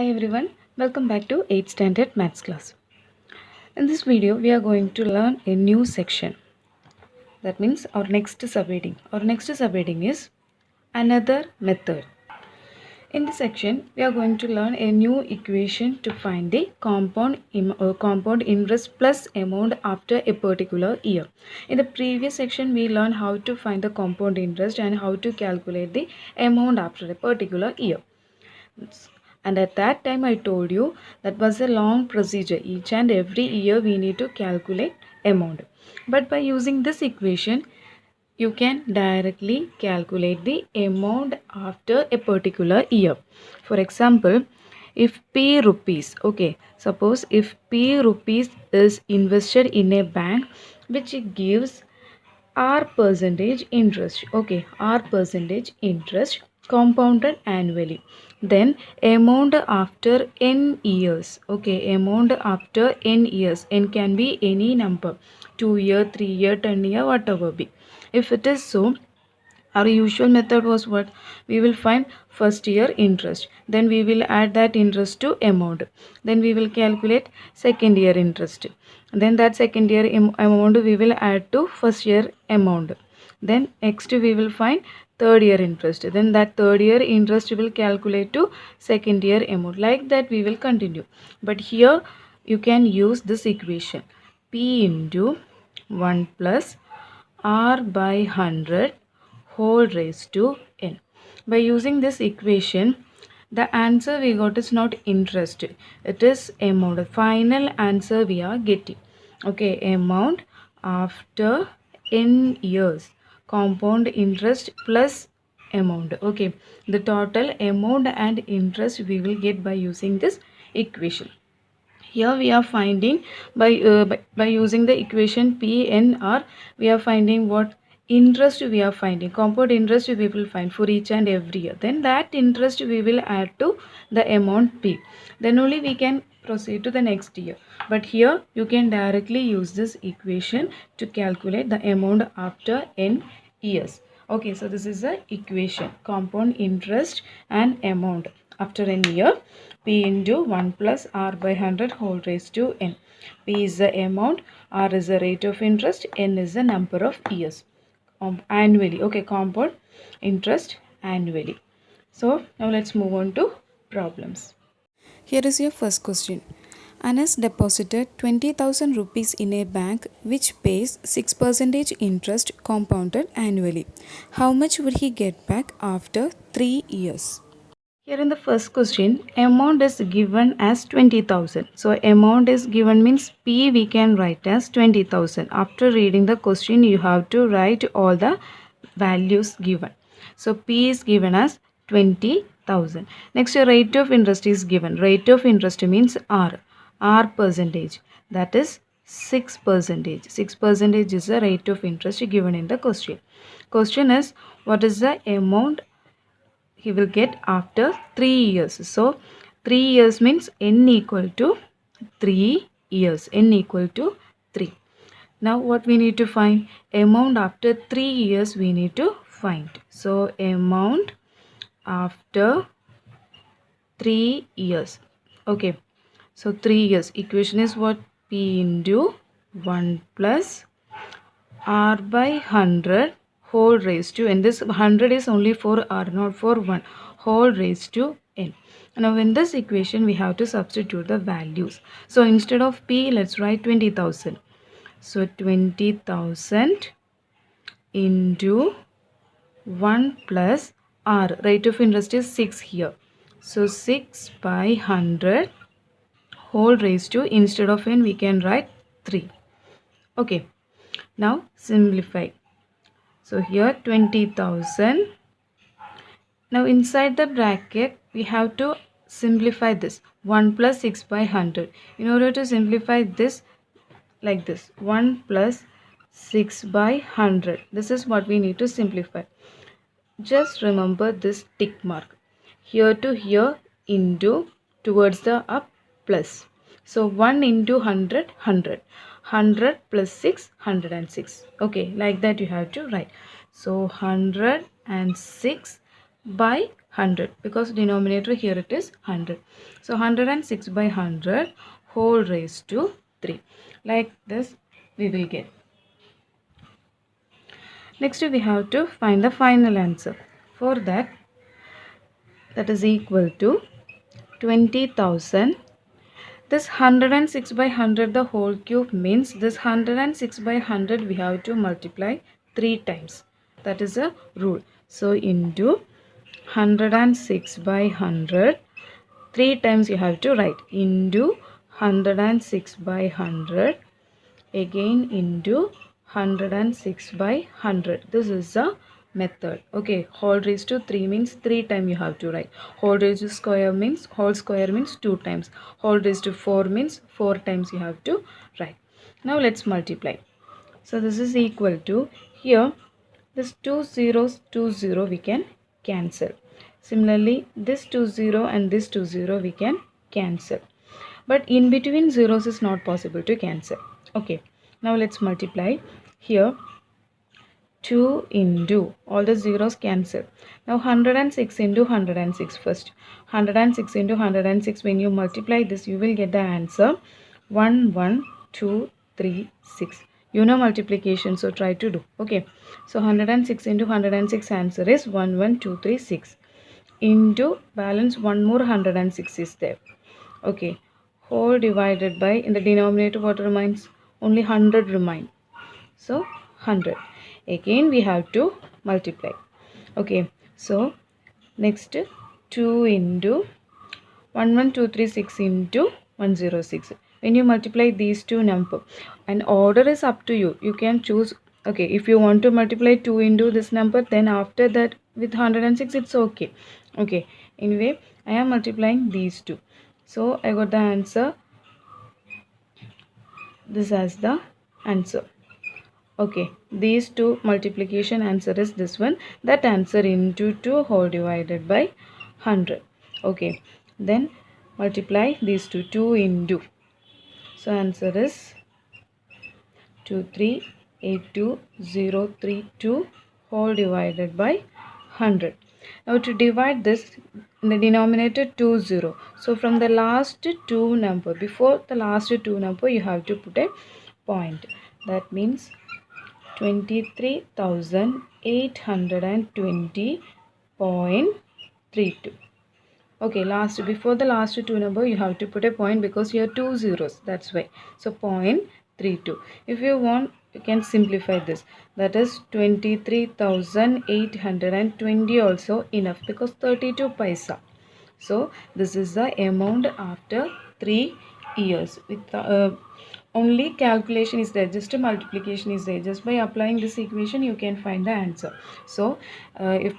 Hi everyone, welcome back to 8th standard maths class. In this video we are going to learn a new section. That means our next subheading. Our next subheading is another method. In this section we are going to learn a new equation to find the compound interest plus amount after a particular year. In the previous section we learned how to find the compound interest and how to calculate the amount after a particular year. And at that time I told you that was a long procedure. Each and every year we need to calculate amount. But by using this equation, you can directly calculate the amount after a particular year. For example, if P rupees, okay, suppose if P rupees is invested in a bank which gives R percentage interest, okay, R percentage interest compounded annually, then amount after n years, okay, amount after n years, n can be any number, 2 year, 3 year, 10 year, whatever be. If it is so, our usual method was what? We will find first year interest, then we will add that interest to amount, then we will calculate second year interest, then that second year amount we will add to first year amount, then next we will find third year interest, then that third year interest will calculate to second year amount. Like that we will continue. But here you can use this equation, P into 1 plus R by 100 whole raised to n. By using this equation, the answer we got is not interest, it is amount. The final answer we are getting, okay, amount after n years, compound interest plus amount, okay, the total amount and interest we will get by using this equation. Here we are finding by using the equation PNR, we are finding what interest we are finding, compound interest we will find for each and every year. Then that interest we will add to the amount P. Then only we can proceed to the next year. But here you can directly use this equation to calculate the amount after n years. Okay, so this is the equation, compound interest and amount after an year. P into 1 plus R by 100 whole raised to n. P is the amount, R is the rate of interest, n is the number of years. Annually, okay, compound interest annually. So now let's move on to problems. Here is your first question. Anas deposited 20,000 rupees in a bank which pays 6% interest compounded annually. How much would he get back after 3 years? Here in the first question, amount is given as 20,000. So amount is given means P we can write as 20,000. After reading the question, you have to write all the values given. So P is given as 20,000. Next, rate of interest is given. Rate of interest means R. R percentage. That is 6%. 6% is the rate of interest given in the question. Question is, what is the amount he will get after 3 years? So 3 years means n equal to 3 years. N equal to 3. Now what we need to find? Amount after 3 years we need to find. So amount after 3 years. Okay. So 3 years. Equation is what? P into 1 plus R by 100 whole raised to n. This 100 is only for R, not for 1. Whole raised to n. Now in this equation we have to substitute the values. So instead of P, let's write 20,000. So 20,000 into 1 plus R. Rate of interest is 6 here. So 6 by 100 whole raised to, instead of n we can write 3. Okay. Now simplify. So here 20,000. Now inside the bracket we have to simplify this. 1 plus 6 by 100. In order to simplify this like this, 1 plus 6 by 100. This is what we need to simplify. Just remember this tick mark. Here to here into, towards the up, plus. So 1 into 100, 100. 100 plus 6, 106. Okay, like that you have to write. So 106 by 100 because denominator here it is 100. So 106 by 100 whole raised to 3. Like this we will get. Next we have to find the final answer. For that is equal to 20,000. This 106 by 100 the whole cube means this 106 by 100 we have to multiply 3 times. That is a rule. So into 106 by 100 3 times you have to write into 106 by 100 again into 106 by 100. This is the method. Okay, whole raised to 3 means 3 times you have to write. Whole raised to square means whole square means 2 times. Whole raised to 4 means 4 times you have to write. Now let's multiply. So this is equal to, here this 2 zeros we can cancel. Similarly this 20 and this 20 we can cancel. But in between zeros is not possible to cancel. Okay, now let's multiply. Here 2 into, all the zeros cancel. Now 106 into 106 first. 106 into 106, when you multiply this you will get the answer 11236. You know multiplication, so try to do. Okay, so 106 into 106 answer is 11236. Into balance one more 106 is there. Okay, whole divided by, in the denominator what remains? Only 100 remain. So 100. Again we have to multiply. Okay, so next 2 into 11236 into 106. When you multiply these two numbers, and order is up to you. You can choose. Okay, if you want to multiply 2 into this number, then after that with 106 it's okay. Okay, anyway I am multiplying these two. So I got the answer. This as the answer. Okay, these two multiplication answer is this one. That answer into 2 whole divided by 100. Okay, then multiply these two. 2 into. So answer is 2382032 whole divided by 100. Now to divide this, in the denominator 20. So from the last two number, before the last two number you have to put a point. That means 23,820.32. Okay, before the last two number you have to put a point because here 2 zeros, that's why. So 0.32. If you want, you can simplify this. That is 23,820 also enough because 32 paisa. So this is the amount after 3 years. With only calculation is there, just a multiplication is there. Just by applying this equation you can find the answer. So if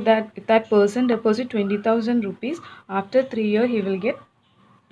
that person deposit 20,000 rupees, after 3 years he will get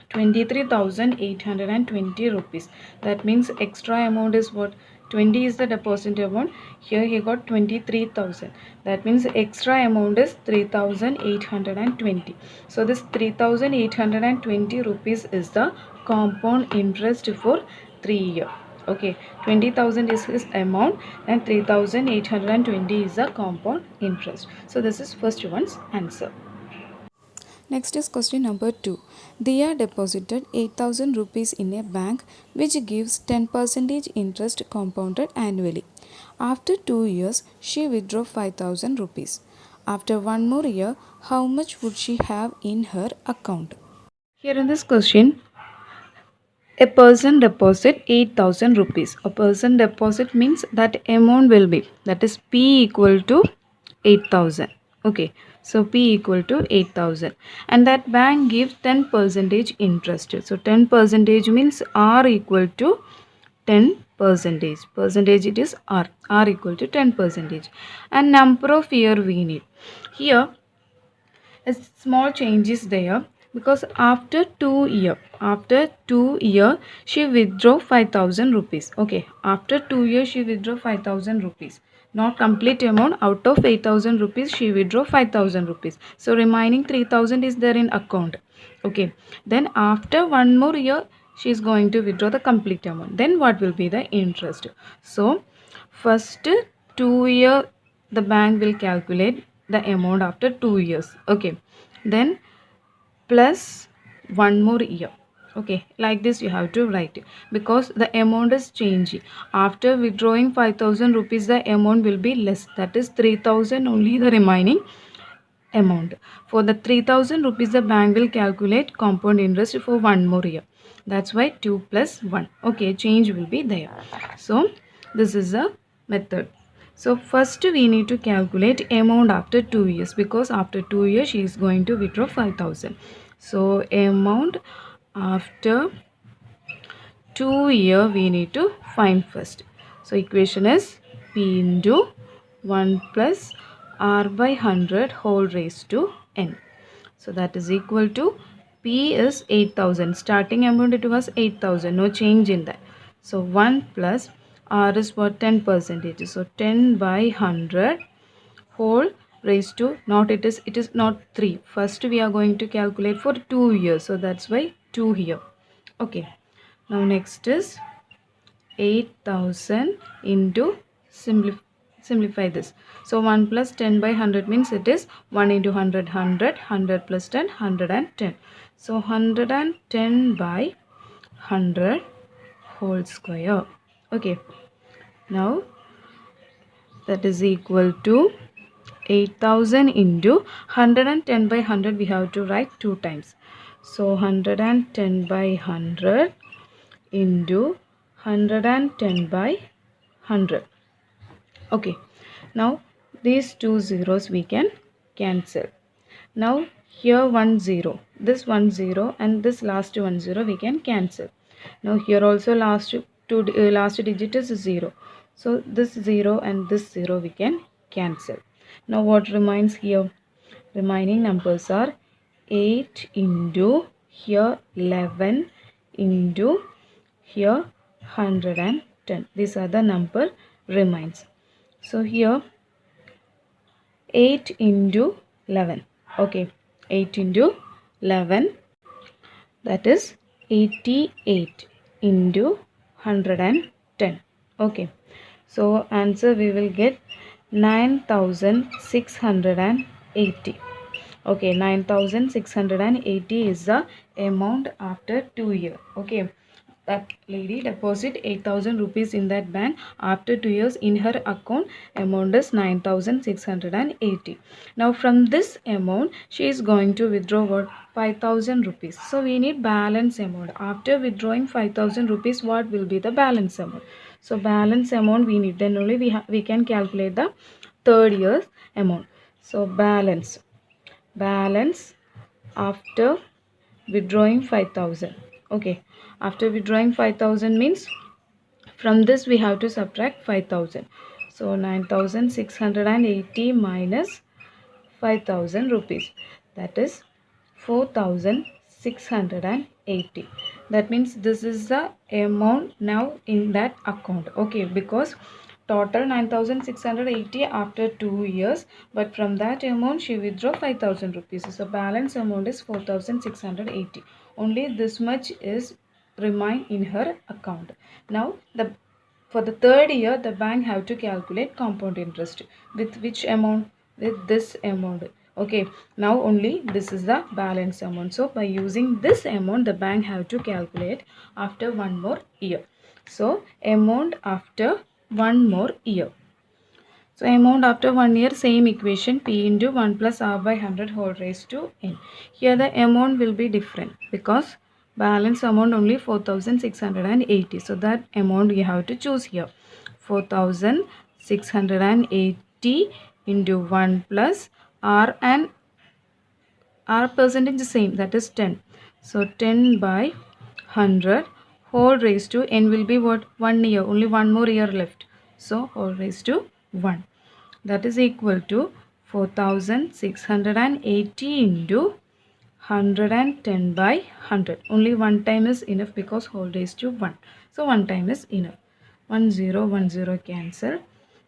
23,820 rupees. That means extra amount is what? 20 is the deposit amount. Here he got 23,000. That means extra amount is 3,820. So this 3,820 rupees is the compound interest for 3 years. Okay, 20,000 is his amount and 3,820 is the compound interest. So this is first one's answer. Next is question number 2. Diya deposited 8,000 rupees in a bank which gives 10% interest compounded annually. After 2 years, she withdrew 5,000 rupees. After 1 more year, how much would she have in her account? Here in this question, a person deposit 8,000 rupees. A person deposit means that amount will be, that is P equal to 8,000. Okay, so P equal to 8,000 and that bank gives 10% interest. So 10% means R equal to 10%. Percentage it is R. R equal to 10%. And number of year we need. Here a small change is there because after 2 year she withdraw 5,000 rupees. Okay, after 2 years she withdraw 5,000 rupees. Not complete amount. Out of 8,000 rupees she withdraw 5,000 rupees. So remaining 3,000 is there in account. Okay, then after 1 more year she is going to withdraw the complete amount. Then what will be the interest? So first 2 year the bank will calculate the amount after 2 years. Okay, then plus 1 more year. Okay, like this you have to write it, because the amount is changing. After withdrawing 5,000 rupees, the amount will be less, that is 3,000 only the remaining amount. For the 3,000 rupees, the bank will calculate compound interest for 1 more year. That's why 2 plus 1. Okay, change will be there. So this is a method. So first we need to calculate amount after 2 years, because after 2 years she is going to withdraw 5,000. So amount after 2 year we need to find first. So equation is P into 1 plus R by 100 whole raised to N. So that is equal to P is 8,000. Starting amount it was 8,000. No change in that. So 1 plus R is for 10%. So 10 by 100 whole raised to, not it is not 3. First we are going to calculate for 2 years. So that's why 2 here. Okay. Now next is 8,000 into simplify this. So 1 plus 10 by 100 means it is 1 into 100, 100, 100 plus 10, 110. So 110 by 100 whole square. Okay. Now that is equal to 8,000 into 110 by 100 we have to write 2 times. So 110 by 100 into 110 by 100. Okay, now these two zeros we can cancel. Now here 1 0, this 1 0 and this last 1 0 we can cancel. Now here also last digit is 0. So this 0 and this 0 we can cancel. Now what remains here? Remaining numbers are 8 into here 11 into here 110. These are the number remains. So here 8 into 11. Okay, 8 into 11, that is 88 into 110. Okay, so answer we will get 9,680. Okay, 9,680 is the amount after 2 years. Okay, that lady deposit 8,000 rupees in that bank. After 2 years in her account amount is 9,680. Now from this amount she is going to withdraw what? 5,000 rupees. So we need balance amount. After withdrawing 5,000 rupees, what will be the balance amount? So balance amount we need, then only we can calculate the third year's amount. So balance after withdrawing 5,000. Okay, after withdrawing 5,000 means from this we have to subtract 5,000. So 9,680 minus 5,000 rupees, that is 4,680. That means this is the amount now in that account. Okay, because total 9,680 after 2 years, but from that amount she withdraw 5,000 rupees. So balance amount is 4,680. Only this much is remain in her account. Now for the third year the bank have to calculate compound interest with which amount? With this amount. Okay, now only this is the balance amount. So by using this amount the bank have to calculate after 1 more year. So amount after 1 more year. So amount after 1 year, same equation, P into 1 plus R by 100 whole raised to N. Here the amount will be different because balance amount only 4,680. So that amount we have to choose here. 4,680 into 1 plus R, and R percentage is same, that is 10. So 10 by 100 whole raised to N will be what? 1 year, only 1 more year left. So whole raised to 1, that is equal to 4,680 into 110 by 100. Only one time is enough because whole raised to 1. So one time is enough. 1 0 1 0 cancel,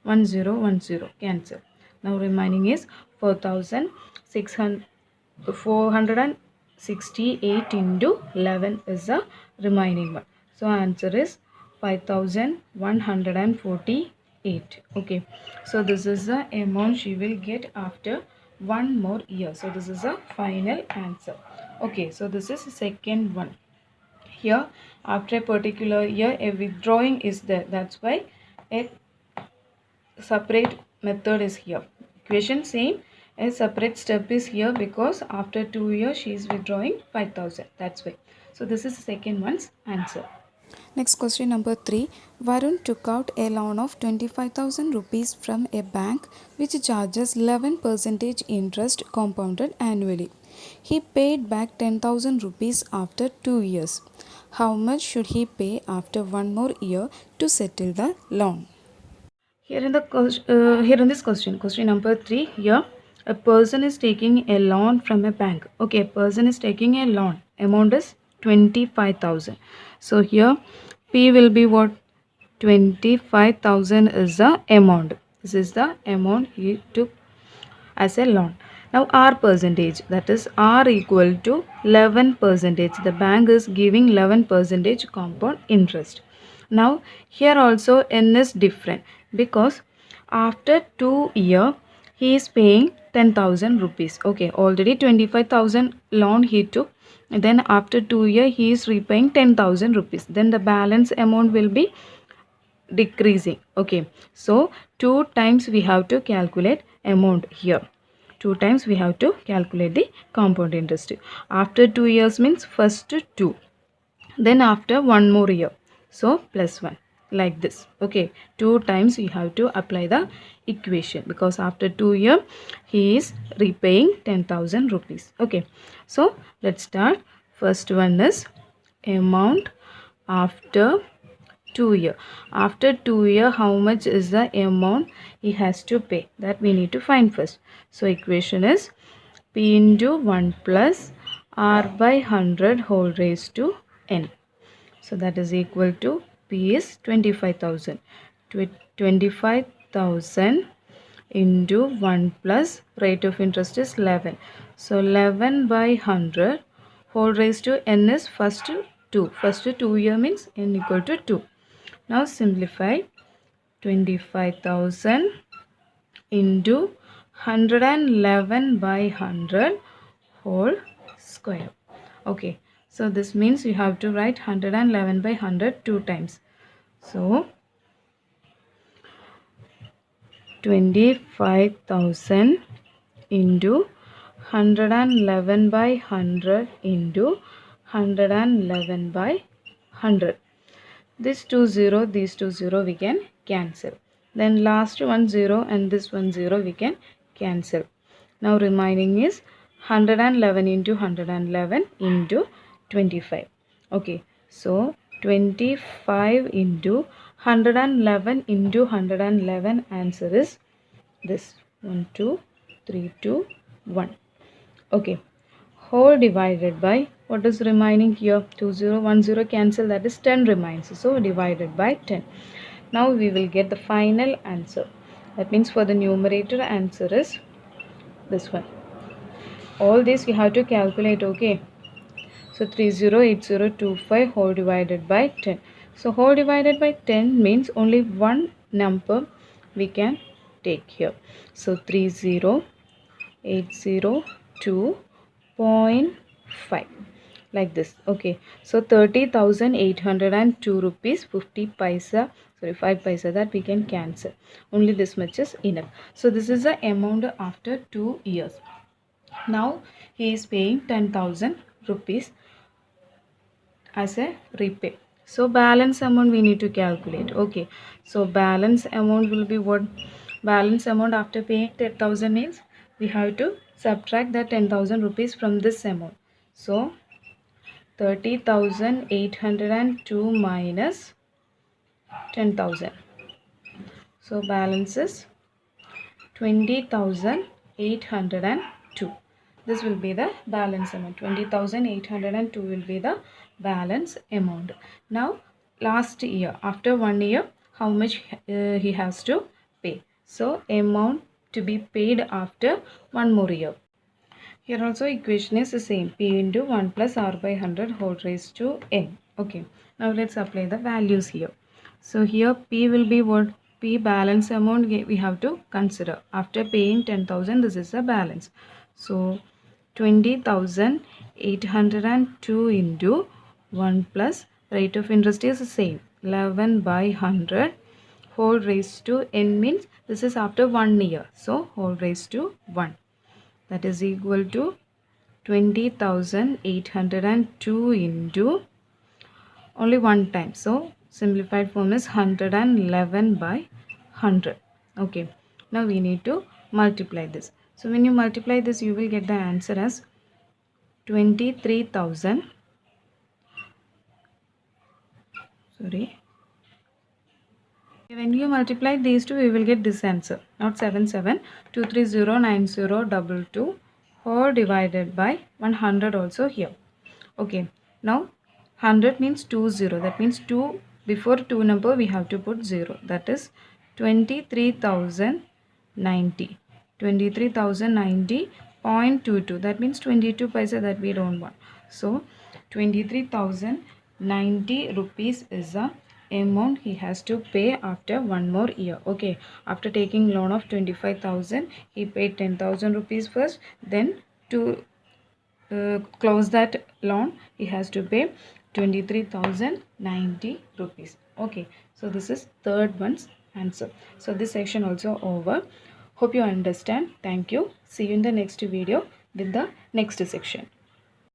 1 0 1 0 cancel. Now remaining is 468 into 11 is the remaining one. So answer is 5,148. 8. Okay, so this is the amount she will get after one more year. So this is a final answer. Okay, so this is the second one. Here after a particular year a withdrawing is there, that's why a separate method is here. Equation same, a separate step is here because after 2 years she is withdrawing 5,000, that's why. So this is the second one's answer. Next question number 3. Varun took out a loan of 25,000 rupees from a bank which charges 11% interest compounded annually. He paid back 10,000 rupees after 2 years. How much should he pay after one more year to settle the loan? Here in this question number 3, here a person is taking a loan from a bank. Okay, a person is taking a loan. Amount is 25,000. So here P will be what? 25,000 is the amount. This is the amount he took as a loan. Now R percentage, that is R equal to 11 percentage. The bank is giving 11 percentage compound interest. Now here also N is different because after 2 years he is paying 10,000 rupees. Okay, already 25,000 loan he took. And then after 2 years he is repaying 10,000 rupees. Then the balance amount will be decreasing. Okay, so 2 times we have to calculate amount here. 2 times we have to calculate the compound interest. After 2 years means first 2, then after one more year, so plus 1, like this. Okay, 2 times we have to apply the equation because after 2 years he is repaying 10,000 rupees. Okay, so let's start. First one is amount after 2 years. After 2 years, how much is the amount he has to pay? That we need to find first. So equation is P into 1 plus R by 100 whole raised to N. So that is equal to P is 25,000. 25,000 into 1 plus rate of interest is 11. So 11 by 100 whole raised to N is first 2. First 2 year means N equal to 2. Now simplify. 25,000 into 111 by 100 whole square. Okay, so this means you have to write 111 by 100 2 times. So 25,000 into 111 by 100 into 111 by 100. This 2 0, these 2 0 we can cancel. Then last one 0 and this one 0 we can cancel. Now remaining is 111 into 111 into 25. Okay, so 25 into 111 into 111, answer is this 1 2 3 2 1. Okay, whole divided by what is remaining here? 2 0 1 0 cancel, that is 10 remains. So divided by 10. Now we will get the final answer. That means for the numerator answer is this one. All this we have to calculate. Okay, so 308025 whole divided by 10. So whole divided by 10 means only one number we can take here. So 308002.5, like this. Okay, so 30,802 rupees 50 paisa, sorry 5 paisa, that we can cancel. Only this much is enough. So this is the amount after 2 years. Now he is paying 10,000 rupees as a repay. So balance amount we need to calculate. Okay, so balance amount will be what? Balance amount after paying 10,000 means we have to subtract the 10,000 rupees from this amount. So 30,802 minus 10,000. So balance is 20,802. This will be the balance amount. 20,802 will be the balance amount. Now last year, after 1 year, how much he has to pay? So amount to be paid after one more year. Here also equation is the same. P into 1 plus R by 100 whole raised to N. Okay. Now let's apply the values here. So here P will be what? P balance amount we have to consider. After paying 10,000, this is the balance. So 20,802 into 1 plus rate of interest is the same, 11 by 100 whole raised to n means this is after 1 year. So whole raised to 1, that is equal to 20,802 into only one time. So simplified form is 111 by 100. Okay, now we need to multiply this. So when you multiply this, you will get the answer as 23,000. Sorry. When you multiply these two, we will get this answer, not 77,230,9022 whole divided by 100 also here. Okay, now 100 means 20. That means 2 before 2 number we have to put 0. That is 23,090. 23,090.22. That means 22 paisa that we don't want. So 23,090 rupees is the amount he has to pay after one more year. Okay, after taking loan of 25,000, he paid 10,000 rupees first. Then to close that loan, he has to pay 23,090 rupees. Okay, so this is third one's answer. So this section also over. Hope you understand. Thank you. See you in the next video with the next section.